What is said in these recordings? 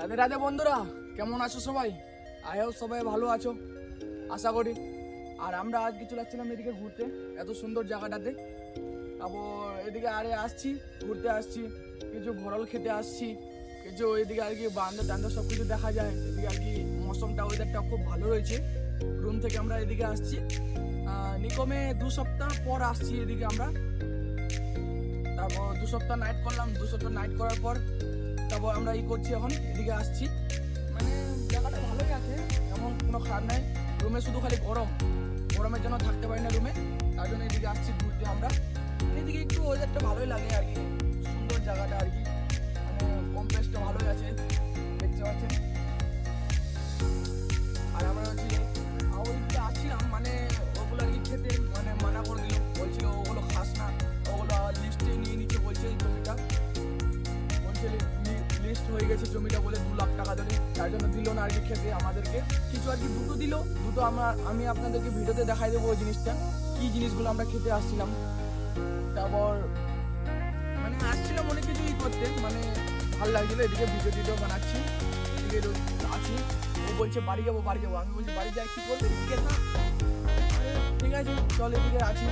রাধে রাধে বন্ধুরা, কেমন আছো সবাই? আই হোপ সবাই ভালো আছো আশা করি। আর আমরা আজকে চলে যাচ্ছিলাম এদিকে ঘুরতে, এত সুন্দর জায়গাটাতে। তারপর এদিকে আরে আসছি, ঘুরতে আসছি, কিছু ঘরল খেতে আসছি, কিছু এদিকে আর কি বান্দর টান্দর সব কিছু দেখা যায়। এদিকে আর কি মৌসমটা ওয়েদারটা খুব ভালো রয়েছে। রুম থেকে আমরা এদিকে আসছি, নিকমে 2 সপ্তাহ পর আসছি এদিকে আমরা। তারপর 2 সপ্তাহ নাইট করলাম, 2 সপ্তাহ নাইট করার পর তারপর আমরা করছি, এখন এদিকে আসছি। মানে জায়গাটা ভালোই আছে, এমন কোনো খারাপ নাই। রুমে শুধু খালি গরমের জন্য থাকতে পারি না রুমে, তার জন্য এদিকে আসছি ঘুরতে আমরা। এদিকে একটু ওয়েদারটা ভালোই লাগে আর কি, সুন্দর জায়গাটা আর কি, মানে কমপ্লেক্সটা ভালোই আছে, দেখতে পাচ্ছেন। আর আমরা হচ্ছে ওইদিকে আসছিলাম, মানে ওগুলো আর কি খেতে মানে মানা করে দিল, বলছিল ওগুলো খাস না, ওগুলো লিস্টে নিয়ে নিচ্ছে বলছে। জমিটা বলছে লিস্ট হয়ে গেছে জমিটা বলে 2 লাখ টাকা ধরে, তার জন্য দিল না আর কি খেতে আমাদেরকে। কিছু আর কি দুটো দিল, দুটো আমি আপনাদেরকে ভিডিওতে দেখাই দেবো ওই জিনিসটা, কি জিনিসগুলো আমরা খেতে আসছিলাম। তারপর মানে আসছিলাম অনেক কিছুই করতে, মানে ভালো লাগছিল। এদিকে ভিডিও বানাচ্ছি, এদিকে আছি। ও বলছে বাড়ি যাবো, আমি বলছি বাড়ি যাই কি করবি, এদিকে না ঠিক আছে চল এদিকে আছি।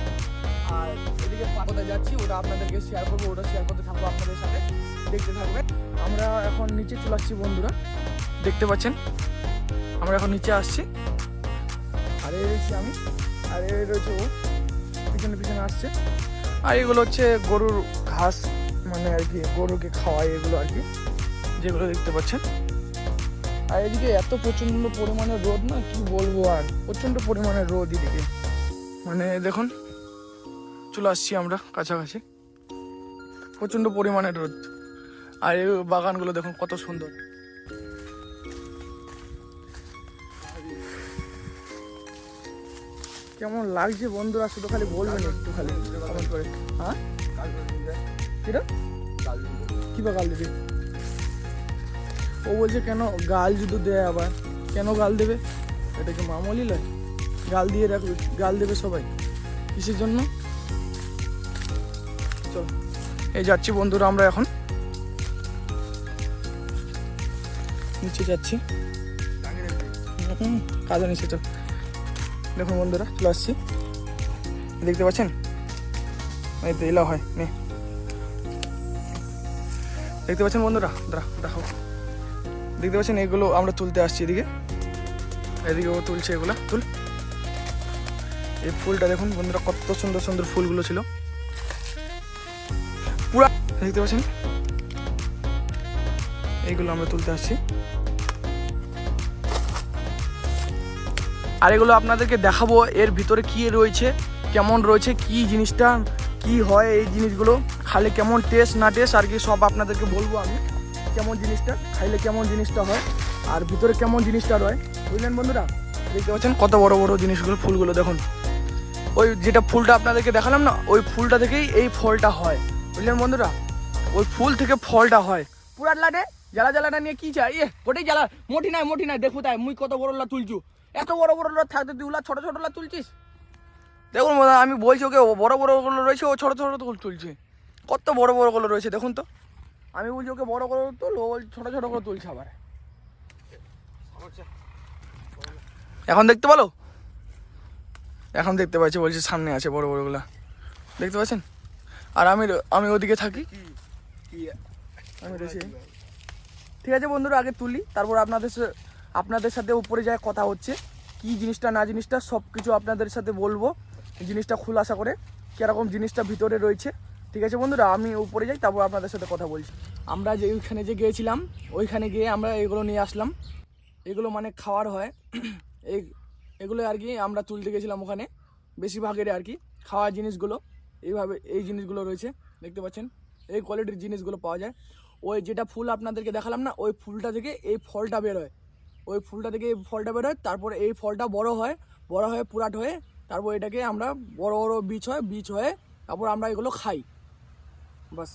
আর এদিকে কোথায় যাচ্ছি ওটা আপনাদেরকে শেয়ার করবো, ওটা শেয়ার করতে থাকবো আপনাদের সাথে, দেখতে থাকবেন। আমরা এখন নিচে চলে আসছি বন্ধুরা, দেখতে পাচ্ছেন আমরা এখন নিচে আসছি। আর এই রয়েছি আমি, আর এই রয়েছে ও, পিছনে আসছে। আর এগুলো হচ্ছে গরুর ঘাস, মানে আর কি গরুকে খাওয়ায় এগুলো আর কি, যেগুলো দেখতে পাচ্ছেন। আর এদিকে এত প্রচন্ড পরিমাণে রোদ, না কি বলবো, আর প্রচন্ড পরিমাণে রোদ এদিকে, মানে দেখুন চলে আসছি আমরা কাছাকাছি, প্রচন্ড পরিমাণে রোদ। আর এই বাগানগুলো দেখুন কত সুন্দর। কেমন লাগছে বন্ধুরা শুধু খালি বলবেন একটু, খালি কমেন্ট করে। হ্যাঁ কিরা কি বা গাল দেবে? ও বলছে কেন গাল যদি দেয়, আবার কেন গাল দেবে? এটা কি মামুলি নয়? গাল দিয়ে রাখবে, গাল দেবে সবাই কিসের জন্য? চল এই যাচ্ছি বন্ধুরা, আমরা এখন নিচে যাচ্ছি, কাজে নিচে। চল দেখুন বন্ধুরা চলে আসছি, দেখতে পাচ্ছেন এই তো এলা হয় নে, দেখতে পাচ্ছেন বন্ধুরা, দেখো দেখতে পাচ্ছেন এগুলো আমরা তুলতে আসছি এদিকে ও তুলছে, এগুলা তুল। এই ফুলটা দেখুন বন্ধুরা, কত সুন্দর সুন্দর ফুলগুলো ছিল পুরা, দেখতে পাচ্ছেন এইগুলো আমরা তুলতে আসছি। আর এগুলো আপনাদেরকে দেখাবো এর ভিতরে কি রয়েছে, কেমন রয়েছে, কি জিনিসটা কি হয়, এই জিনিসগুলো খালে কেমন টেস্ট না টেস্ট আর কি সব আপনাদেরকে বলবো আমি, কেমন জিনিসটা খাইলে কেমন জিনিসটা হয়, আর ভিতরে কেমন জিনিসটা রয়, বুঝলেন বন্ধুরা। দেখতে পাচ্ছেন কত বড় বড় জিনিসগুলো, ফুলগুলো দেখুন। ওই যেটা ফুলটা আপনাদেরকে দেখালাম না, ওই ফুলটা থেকেই এই ফলটা হয়, বুঝলেন বন্ধুরা। ওই ফুল থেকে ফলটা হয় পুরা লাটে। জ্বালাটা নিয়ে কি চাই, গোটেই জ্বালা মোটি নাই দেখো তাই মুই কত বড় লা তুলছু, এত বড় বড় লা থাকতে তুই ছোট ছোট লা তুলছিস। দেখুন আমি বলছি ওকে বড় বড় গুলো রয়েছে, ও ছোট ছোট তুলছে, কত বড় বড় গুলো রয়েছে দেখুন তো। আমি বলছি ওকে বড় করে তুল, ও ছোট ছোট করে তুলছে আবার। এখন দেখতে পালো, এখন দেখতে পাচ্ছি, বলছি সামনে আছে বড় বড়গুলা, দেখতে পাচ্ছেন। আর আমি ওদিকে থাকি, আমি রয়েছি। ঠিক আছে বন্ধুরা, আগে তুলি, তারপর আপনাদের সাথে উপরে যায় কথা হচ্ছে, কি জিনিসটা না জিনিসটা সব কিছু আপনাদের সাথে বলবো, জিনিসটা খুলাসা করে কিরকম জিনিসটা ভিতরে রয়েছে। ঠিক আছে বন্ধুরা, আমি উপরে যাই, তারপর আপনাদের সাথে কথা বলছি। আমরা যে ওইখানে যে গিয়েছিলাম, ওইখানে গিয়ে আমরা এগুলো নিয়ে আসলাম, এগুলো মানে খাওয়ার হয় এগুলো আর কি আমরা তুলতে গেছিলাম ওখানে, বেশিরভাগের আর কি খাওয়ার জিনিসগুলো এইভাবে, এই জিনিসগুলো রয়েছে দেখতে পাচ্ছেন, এই কোয়ালিটির জিনিসগুলো পাওয়া যায়। ওই যেটা ফুল আপনাদেরকে দেখালাম না, ওই ফুলটা থেকে এই ফলটা বেরোয়, ওই ফুলটা থেকে এই ফলটা বেরোয়, তারপরে এই ফলটা বড় হয় পুরাট হয়ে, তারপর এটাকে আমরা বড় বড় বীজ হয়ে তারপর আমরা এগুলো খাই, বাস।